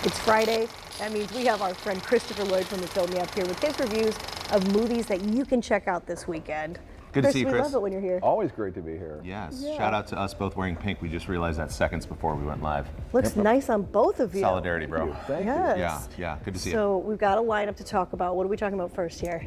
It's Friday. That means we have our friend Christopher Lloyd from the Film Me up here with his reviews of movies that you can check out this weekend. Good to see you, We Chris. love it when you're here. Always great to be here. Yes. Yeah. Shout out to us both wearing pink. We just realized that seconds before we went live. Looks nice on both of you. Solidarity, bro. Thank you. Yes. Yeah. Good to see you. So we've got a lineup to talk about. What are we talking about first here?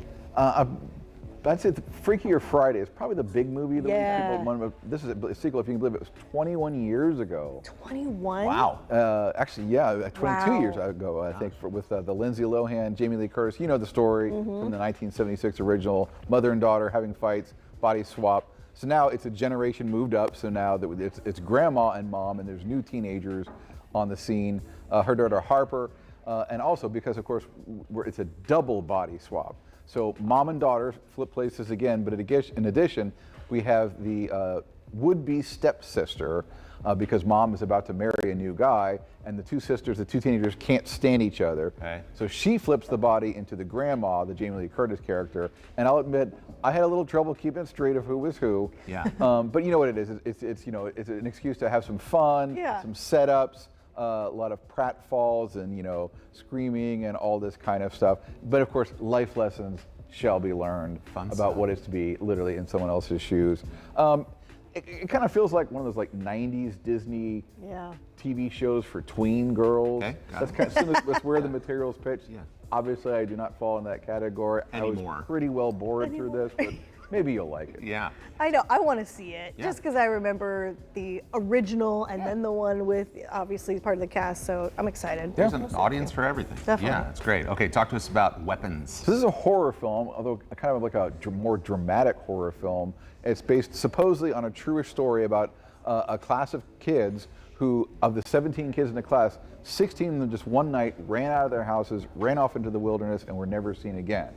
I'd say Freakier Friday is probably the big movie that Yeah. this is a sequel, if you can believe it, was 21 years ago. 21? Wow. Actually, yeah, 22 Wow. years ago, I think, with the Lindsay Lohan, Jamie Lee Curtis. You know the story from the 1976 original, mother and daughter having fights, body swap. So now it's a generation moved up, so now that it's grandma and mom, and there's new teenagers on the scene. Her daughter Harper, and also because, of course, it's a double body swap. So mom and daughter flip places again, but in addition, we have the would-be stepsister, because mom is about to marry a new guy, and the two sisters, the two teenagers, can't stand each other. Okay. So she flips the body into the grandma, the Jamie Lee Curtis character, and I'll admit, I had a little trouble keeping straight of who was who. Yeah. But you know what it is? It's an excuse to have some fun, Yeah. some setups. A lot of pratfalls and screaming and all this kind of stuff. But of course, life lessons shall be learned Fun about stuff. what it's to be literally in someone else's shoes. It kind of feels like one of those like 90s Disney Yeah. TV shows for tween girls. Okay, got That's it. kind of that's where the material's pitched. Yeah. Obviously, I do not fall in that category. I Anymore. was pretty well bored through this, but maybe you'll like it. Yeah. I know. I want to see it Yeah. just because I remember the original and then the one with obviously part of the cast. So I'm excited. There's an audience for everything. Definitely. Yeah, it's great. Okay, talk to us about Weapons. So this is a horror film, although kind of like a more dramatic horror film. It's based supposedly on a truish story about a class of kids who, of the 17 kids in the class, 16 of them just one night ran out of their houses, ran off into the wilderness, and were never seen again.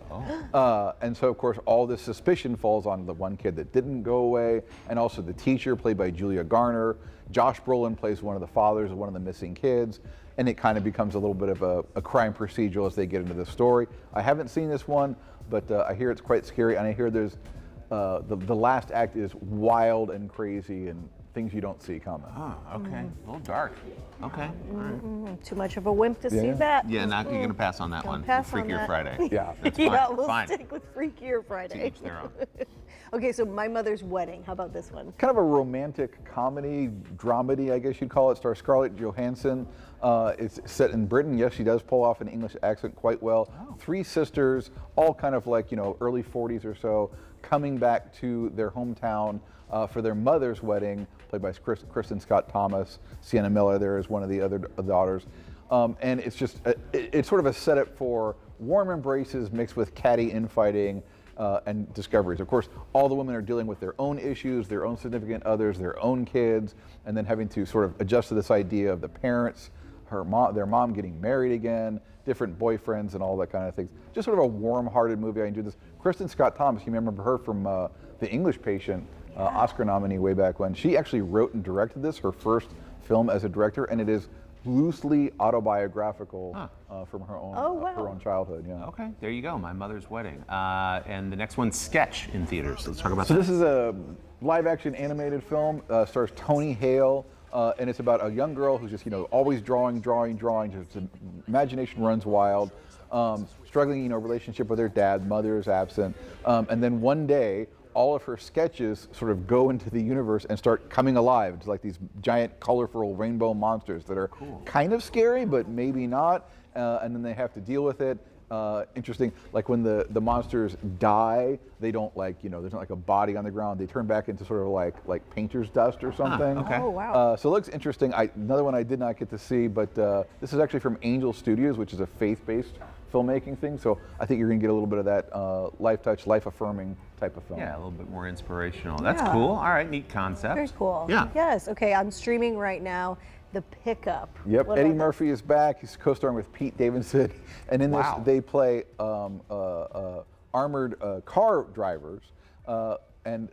And so, of course, all this suspicion falls on the one kid that didn't go away, and also the teacher, played by Julia Garner. Josh Brolin plays one of the fathers of one of the missing kids, and it kind of becomes a little bit of a crime procedural as they get into the story. I haven't seen this one, but I hear it's quite scary, and I hear there's the last act is wild and crazy and things you don't see coming. Oh, okay. A little dark. Okay. All right. Too much of a wimp to see Yeah. that. Yeah, not you're gonna pass on that Gonna one. pass on Freakier that. Friday. Yeah. That's Yeah, fine. we'll Fine. stick with Freakier Friday. Each their own. Okay, so My Mother's Wedding. How about this one? Kind of a romantic comedy, dramedy, I guess you'd call it. Stars Scarlett Johansson. It's set in Britain. Yes, she does pull off an English accent quite well. Three sisters, all kind of like, early 40s or so, coming back to their hometown for their mother's wedding, played by Kristen Scott Thomas. Sienna Miller there is one of the other daughters. And it's just, it's sort of a setup for warm embraces mixed with catty infighting and discoveries. Of course, all the women are dealing with their own issues, their own significant others, their own kids, and then having to sort of adjust to this idea of the parents, their mom getting married again, different boyfriends and all that kind of things. Just sort of a warm-hearted movie. I enjoy this. Kristen Scott Thomas, you remember her from The English Patient, Oscar nominee way back when. She actually wrote and directed this, her first film as a director, and it is loosely autobiographical from her own her own childhood. Yeah. Okay, there you go. My Mother's Wedding. And the next one's Sketch in theaters. Let's talk about So that. this is a live-action animated film. Stars Tony Hale, and it's about a young girl who's just always drawing. Just imagination runs wild. Struggling, relationship with her dad. Mother is absent, and then one day, all of her sketches sort of go into the universe and start coming alive. It's like these giant, colorful rainbow monsters that are kind of scary, but maybe not. And then they have to deal with it. Interesting, like when the monsters die, they don't there's not like a body on the ground. They turn back into sort of like painter's dust or something. okay. Oh, wow. So it looks interesting. Another one I did not get to see, but this is actually from Angel Studios, which is a faith-based filmmaking thing. So I think you're going to get a little bit of that life touch, life-affirming type of film. Yeah, a little bit more inspirational. That's Yeah. cool. All right, neat concept. Very cool. Yeah. Yes. Okay, I'm streaming right now. The Pickup. Yep, What Eddie about that? Murphy is back. He's co-starring with Pete Davidson, and in Wow. this they play armored car drivers, and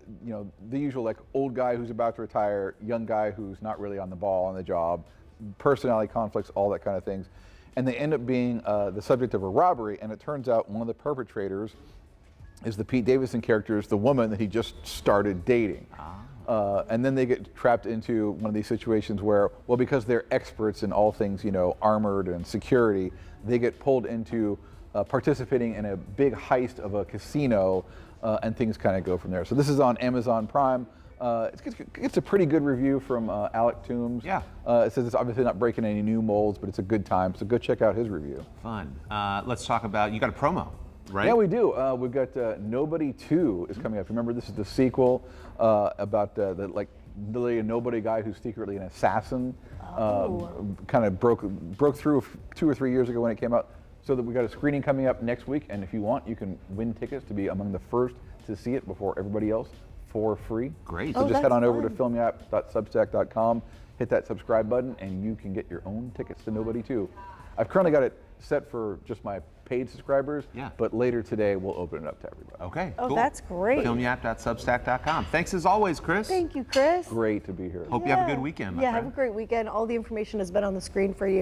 the usual like old guy who's about to retire, young guy who's not really on the ball on the job, personality conflicts, all that kind of things, and they end up being the subject of a robbery, and it turns out one of the perpetrators is the Pete Davidson character is the woman that he just started dating. And then they get trapped into one of these situations where, well, because they're experts in all things, armored and security, they get pulled into participating in a big heist of a casino, and things kind of go from there. So this is on Amazon Prime. It's a pretty good review from Alec Toombs. Yeah. It says it's obviously not breaking any new molds, but it's a good time. So go check out his review. Fun. Let's talk about, you got a promo, right? Yeah, we do. We've got Nobody 2 is coming up. Remember, this is the sequel about the literally nobody guy who's secretly an assassin. Kind of broke through 2 or 3 years ago when it came out. So that we got a screening coming up next week, and if you want, you can win tickets to be among the first to see it before everybody else for free. Great. So just head that's on over to fun. filmyap.substack.com, hit that subscribe button, and you can get your own tickets to Nobody 2. I've currently got it set for just my paid subscribers, Yeah. but later today we'll open it up to everybody. Okay, Oh, cool. that's great. Filmyap.substack.com. Thanks as always, Chris. Thank you, Chris. Great to be here. Hope you have a good weekend, my Yeah, friend. have a great weekend. All the information has been on the screen for you.